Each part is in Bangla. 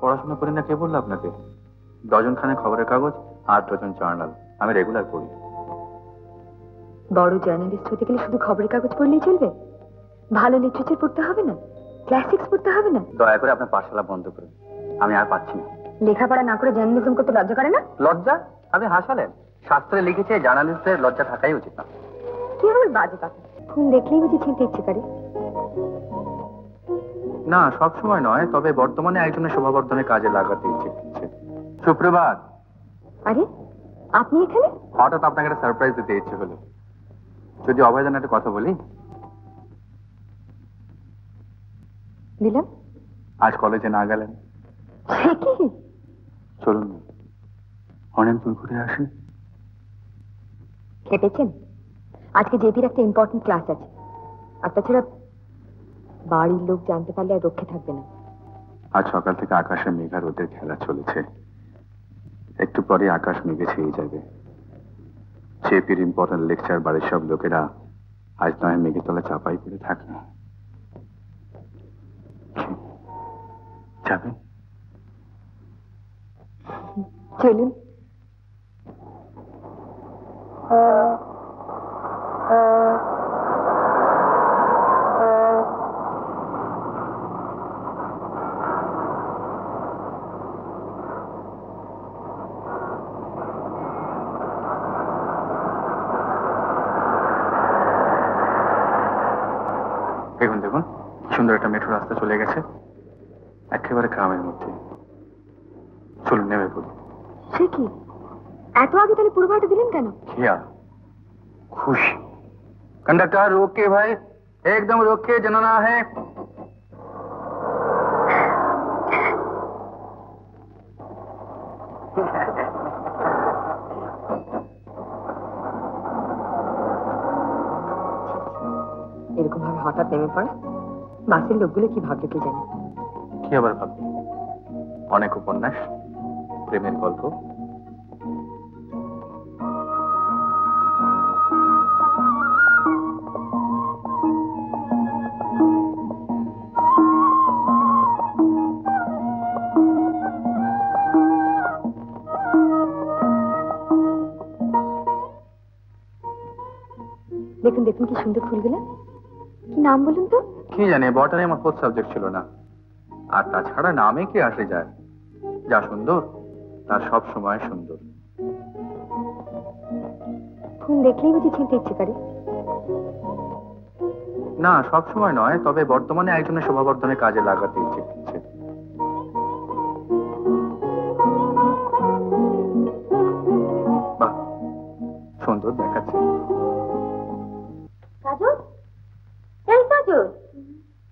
পড়াশোনা করি না কে বললো আপনাকে? ডজন খানে খবরের কাগজ, 8 ডজন জার্নাল আমি রেগুলার পড়ি। বড় জার্নালিস্ট হতে গেলে শুধু খবরের কাগজ পড়লেই চলবে? ভালো লিটারেচার পড়তে হবে না? ক্লাসিক্স পড়তে হবে না? দয়া করে আপনার পাঠশালা বন্ধ করুন, আমি আর পাচ্ছি না। লেখাপড়া না করে জার্নালিজম করতে লজ্জা করে না? লজ্জা? আপনি হাসালেন। শাস্ত্রে লিখেছে জার্নালিস্টদের লজ্জা থাকাই উচিত না। কি আমার বাজে কথা! ফোন দেখলেই বুঝি ছিনতে ইচ্ছে করে? না, সব সময় নয়, তবে বর্তমানে একজনের শোভাবর্ধনের কাজে লাগাতে ইচ্ছে করছে। সুপ্রভাত। আরে আপনি এখানে? হঠাৎ আপনাকে একটা সারপ্রাইজ দিতে ইচ্ছে হলো। যদি অভয়দান একটা কথা বলি। দিলাম। আজ কলেজে না গেলেন? কি? চলুন অনেকদূর ঘুরে আসি। খেপেছেন? আজকে জেপির একটা ইম্পর্টেন্ট ক্লাস আছে, আর তাছাড়া বাড়ির লোক জানতে পারলে আর রক্ষে থাকবে না। আজ সকাল থেকে আকাশে মেঘা রোদের খেলা চলেছে, একটু পরে আকাশ মেঘে ছেয়ে যাবে। জেপির ইম্পর্টেন্ট লেকচার বাড়ির সব লোকেরা আজ নয় মেঘের তলা চাপাই পড়ে থাকবে। যাবে? চলুন। দেখুন দেখুন, সুন্দর একটা মেট্রো রাস্তা চলে গেছে একেবারে গ্রামের মধ্যে। চলুন নেমে পড়ি। সে কি, এত আগে তাহলে পুরো ভাড়াটা দিলেন কেন? क्या खुशी। कंडक्टर रोक के भाई, एकदम रोक के जाना है। এরকম ভাবে হঠাৎ নেমে পড়ে বাসের লোকগুলো কি ভাবলো কে জানে। কি আবার ভাববে? অনেক উপন্যাস, প্রেমের গল্প। দেখুন দেখুন কি সুন্দর ফুলগুলো। কি নাম বলুন তো? কি জানি, বটানি আমার কোর্স সাবজেক্ট ছিল না। আর তাছাড়া নামে কি আসে যায়? যা সুন্দর তা সব সময় সুন্দর। ফুল দেখলেই বুঝি ছিনতে ইচ্ছে করে? না, সব সময় নয়, তবে বর্তমানে একজনের শোভাবর্ধনের কাজে লাগাতে ইচ্ছে করছে। বাহ, সুন্দর দেখাচ্ছে। কাজল, এই কাজল,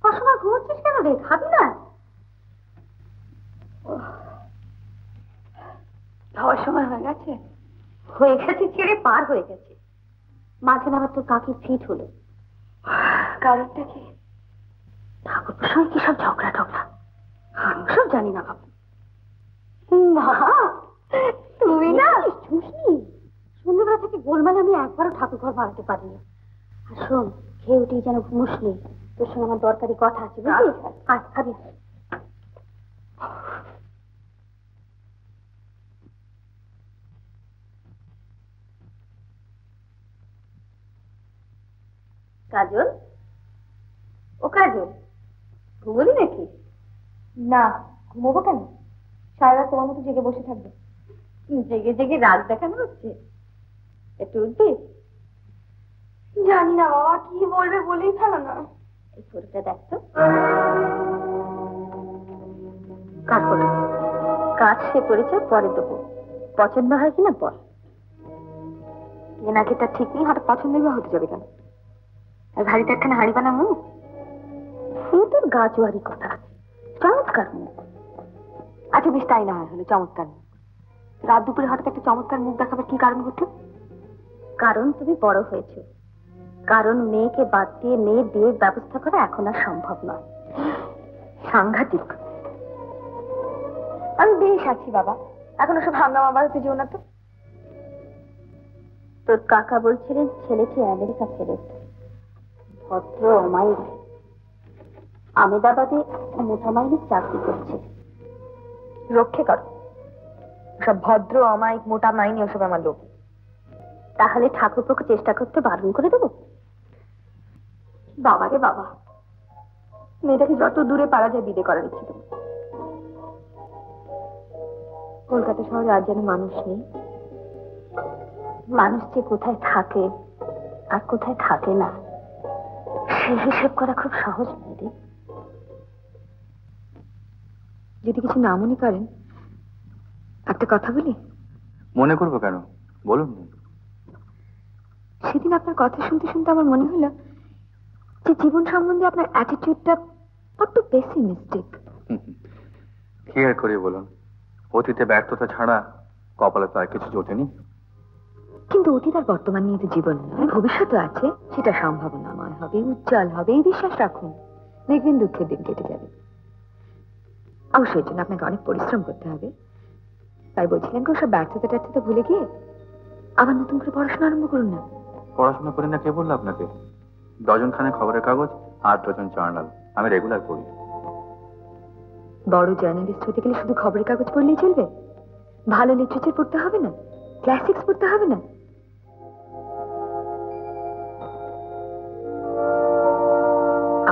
কসময় ঘুমোচ্ছিস কেন রে? খাবি না? খাওয়ার সময় হয়ে গেছে? হয়ে গেছে ছেড়ে পার হয়ে গেছে। মাঝখানে আবার তোর কাকি ফিট হলো। কারণটা কি? ঠাকুর সঙ্গে কি সব ঝগড়া টগড়া আমি সব জানি না বাবু। মা, তুমি না শুসনি, সন্ধ্যেবেলা থেকে গোলমাল আমি একবারও ঠাকুর ঘর বাড়াতে পারি না। আর শোন, খেয়ে উঠেই যেন ঘুমোসনি, তোর সঙ্গে আমার দরকারি কথা আছে বুঝলি? আজ খাবি? কাজল, ও কাজল, ঘুমোলি নাকি? না, ঘুমোবো কেন? সারা রাত তোমার মতো জেগে বসে থাকবে। জেগে জেগে রাত দেখানো হচ্ছে? একটু উঠবি? জানি না বাবা, কি বলবে বলেই ফেলো না। এই ফটোটা দেখতো। কাট করে কাজ সে করেছে, পরে দেবো। পছন্দ হয় কিনা বল। এনাকে তার ঠিক নেই, হঠাৎ পছন্দ হতে যাবে কেন? আর ঘাড়িতে একখানা হাড়ি বানা মুখ, তোর গা জোয়ারি কথা আছে। চমৎকার মুখ। আচ্ছা বেশ, তাই না হয় হলো চমৎকার মুখ। রাত দুপুরে হঠাৎ একটা চমৎকার মুখ দেখাবার কি কারণ ঘটল? কারণ তুমি বড় হয়েছ। কারণ মেয়েকে বাদ দিয়ে মেয়ে বিয়ের ব্যবস্থা করা এখন আর সম্ভব নয়। সাংঘাতিক। আমি বেশ আছি বাবা, এখন ওসব হাঙ্গামা বাড়াতে যেও না তো। তোর কাকা বলছিলেন ছেলেকে আমেরিকা ফেরত, ভদ্র অমায়িক, আমেদাবাদে মোটা মাইনের চাকরি করছে। রক্ষে করো। সব ভদ্র অমায়িক মোটা মাইনি ওসব আমার লোক। তাহলে ঠাকুরপোকে চেষ্টা করতে বারণ করে দেবো? বাবা রে বাবা, মেয়েটাকে যত দূরে পারা যায় বিদে করার ইচ্ছে তোমার। কলকাতা শহরে আর যেন মানুষ নেই। মানুষ যে কোথায় থাকে আর কোথায় থাকে না সেই হিসেব করা খুব সহজ নয়। যদি কিছু না মনে করেন একটা কথা বলি। মনে করবো কেন, বলুন। সেদিন আপনার কথা শুনতে শুনতে আমার মনে হলো যে জীবন সম্বন্ধে আপনার অ্যাটিটিউডটা বড্ড বেশি মিস্টেক। কি আর করি বলুন, অতীতে ব্যর্থতা ছাড়া কপালে তো আর কিছু জোটেনি। কিন্তু অতীত আর বর্তমান নিয়ে তো জীবন নয়, ভবিষ্যৎ আছে, সেটা সম্ভাবনাময় হবে, উজ্জ্বল হবে, এই বিশ্বাস রাখুন। দেখবেন দুঃখের দিন কেটে যাবে। অবশ্যই জন্য আপনাকে অনেক পরিশ্রম করতে হবে। তাই বলছিলেন কি ওসব ব্যর্থতা ট্যার্থতা ভুলে গিয়ে আবার নতুন করে পড়াশোনা আরম্ভ করুন না। পড়াশোনা করি না কে বললো আপনাকে? ডজন খানে খবরের কাগজ, 8 ডজন জার্নাল আমি রেগুলার পড়ি। বড় জার্নালিস্ট হতে গেলে শুধু খবরের কাগজ পড়লেই চলবে? ভালো লিটারেচার পড়তে হবে না? ক্লাসিক্স পড়তে হবে না?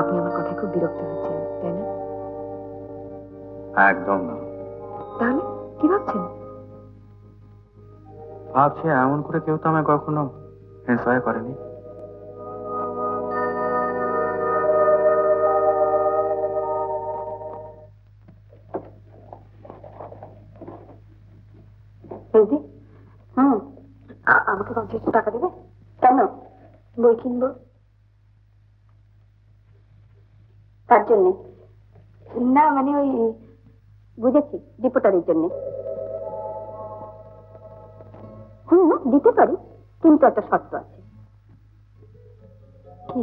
আপনি আমার কথায় খুব বিরক্ত হচ্ছেন, তাই না? একদম না। তাহলে কি ভাবছেন? ভাবছি এমন করে কেউ তো আমায় কখনো ইন্সপায়ার করেনি। আমাকে 50 টাকা দেবে? কেন? বই কিনবো তার জন্যে। না মানে ওই বুঝেছি, রিপোর্টারের জন্য। দিতে পারি, কিন্তু একটা শর্ত আছে। কি?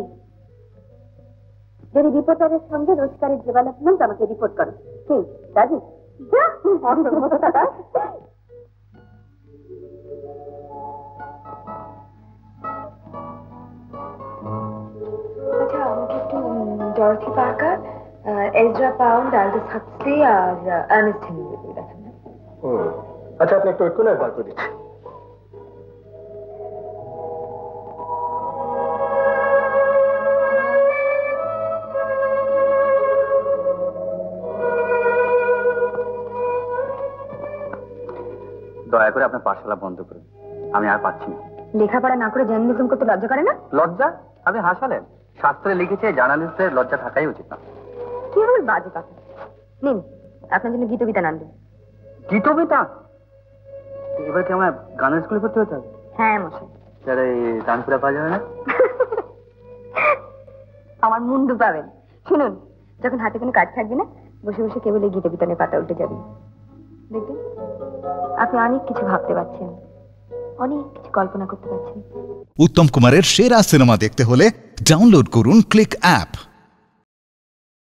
যদি রিপোর্টারের সঙ্গে রোজগারের ডেভেলপমেন্ট আমাকে রিপোর্ট করো। কি রাজি? আচ্ছা, আমাকে একটু Dorothy Parker, Ezra Pound, Aldous Huxley আর আর্নেস্ট হেমিংওয়ে দেখেন। আচ্ছা, আপনি একটু ওয়েট করুন, বার করে দিচ্ছি। দয়া করে আপনার পাঠশালা বন্ধ করুন, আমি আর পাচ্ছি না। লেখাপড়া না করে জার্নালিজম করতে লজ্জা করে না? লজ্জা? আপনি হাসালেন। শাস্ত্রে লিখেছে জার্নালিস্টদের লজ্জা থাকাই উচিত না। কি হল বাজে কথা। নিন, আপনার জন্য গীতবিতান আনবেন। গীতবিতা? এবার কি আমার গানের স্কুলে ভর্তি হতে হবে? হ্যাঁ মশাই। স্যার, এই তানপুরা পাওয়া যাবে না? আমার মুন্ডু পাবেন। শুনুন, যখন হাতে কোনো কাজ থাকবে না, বসে বসে কেবল এই গীতবিতানের পাতা উল্টে যাবেন। দেখবেন আপনি অনেক কিছু ভাবতে পারছেন, অনেক কিছু কল্পনা করতে পারছেন। উত্তম কুমারের সেরা সিনেমা দেখতে হলে ডাউনলোড করুন ক্লিক অ্যাপ।